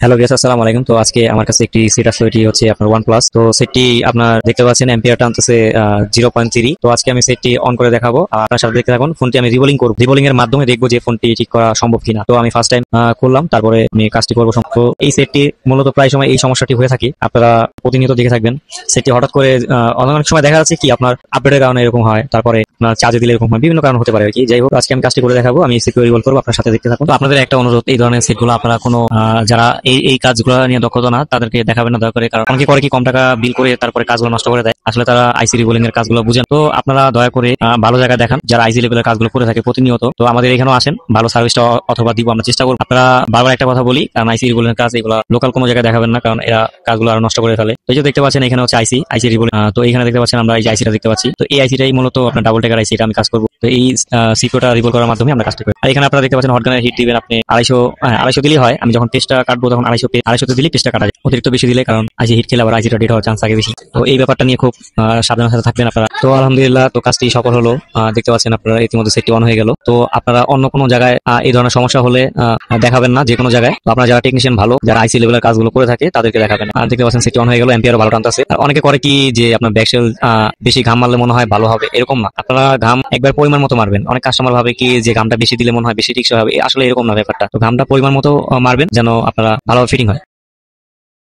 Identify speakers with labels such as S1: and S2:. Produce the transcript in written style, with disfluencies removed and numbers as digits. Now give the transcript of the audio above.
S1: Hello viewers, আসসালামু আলাইকুম। তো আজকে আমার কাছে একটি সেট আসলো, এটি হচ্ছে আপনার OnePlus। তো সেটটি আপনার দেখতে পাচ্ছেন এম্পিয়ার টানতেছে 0.3। তো আজকে আমি সেটটি অন করে দেখাবো, আর আপনার সাথে দেখতে থাকুন। ফোনটি আমি রিবোলিং করব, রিবোলিং এর মাধ্যমে দেখবো যে ফোনটি ঠিক করা সম্ভব কিনা। তো আমি ফার্স্ট টাইম করলাম, তারপরে আমি কাজটি করবো। তো এই সেটটি মূলত প্রায় সময় এই সমস্যাটি হয়ে থাকে, আপনারা প্রতিনিয়ত দেখে থাকবেন। সেটটি হঠাৎ করে অনেক সময় দেখা যাচ্ছে কি আপনার আপডেটের কারণে এরকম হয়, তারপরে আপনার চার্জে দিলে এরকম হয়, বিভিন্ন কারণ হতে পারে আর কি। যাই হোক, আজকে আমি কাজটি করে দেখাবো, আমি সেটটি রিভলভ করবো, আপনার সাথে দেখতে থাকুন। তো আপনাদের একটা অনুরোধ, এই ধরনের সেটগুলো আপনারা কোনো যারা এই এই কাজগুলো নিয়ে দক্ষতা না, তাদেরকে দেখাবেন না দয়া করে। কারণ অনেকে করে কি, কম টাকা বিল করে তারপরে কাজগুলো নষ্ট করে দেয়, আসলে তারা আইসি রিবোলিং এর কাজগুলো বুঝেন। তো আপনারা দয়া করে ভালো জায়গায় দেখান, যারা আইসি লেভেলের কাজগুলো করে থাকে প্রতিনিয়ত। তো আমাদের এখানেও আসেন, ভালো সার্ভিসটা অথবা দিব, আমরা চেষ্টা করবো। আপনারা বারবার একটা কথা বলি, কারণ আইসি রিবোলিং এর কাজ এগুলো লোকাল কোনো জায়গায় দেখাবেন না, কারণ এরা কাজগুলো আরো নষ্ট করে ফেলে। তো এই যে দেখতে পাচ্ছেন, এখানে হচ্ছে আইসি রিবোলিং। তো এখানে দেখতে পাচ্ছেন আমরা এই যে আইসিটা দেখতে পাচ্ছি। তো এই আইসিটাই মূলত আপনার ডাবল টেকার আইসি, এটা আমি কাজ করবো। তো এই সিপিওটা রিভল করার মাধ্যমে আমরা কাজটা করি। আর এখানে আপনারা দেখতে পাচ্ছেন হটগানের হিট দিবেন আপনি 250 দিলেই হয়। আমি যখন পেজটা কাটবো তখন 250 দিলে পেজটা কাটা যায়, অতিরিক্ত বেশি দিলে কারণ আইসি হিট খেলে আবার আইসিটা ডেট হওয়ার চান্স থাকে বেশি। তো এই ব্যাপারটা নিয়ে খুব সাবধানের সাথে থাকবেন আপনারা। তো আলহামদুলিল্লাহ, তো কাজটি সফল হলো। দেখতে পাচ্ছেন আপনারা ইতিমধ্যে সেটটি অন হয়ে গেল। তো আপনারা অন্য কোনো জায়গায় এই ধরনের সমস্যা হলে দেখাবেন না, যে কোনো জায়গায়। তো আপনারা যারা টেকনিশিয়ান ভালো, যারা আইসি লেভেলের কাজগুলো করে থাকে, তাদেরকে দেখাবেন। আর দেখতে পাচ্ছেন সেটটি অন হয়ে গেল, এম্পিয়ারও ভালো টানতেছে। আর অনেকে করে কি যে আপনার ব্যাকসেল বেশি ঘাম মারলে মনে হয় ভালো হবে, এরকম না। আপনারা ঘাম একবার পরিমাণ মতো মারবেন। অনেক কাস্টমার ভাবে কি যে ঘামটা বেশি দিলে মনে হয় বেশি টিকসই হবে, আসলে এরকম না ব্যাপারটা। তো ঘামটা পরিমাণ মতো মারবেন, যেন আপনারা ভালোভাবে ফিটিং হয়।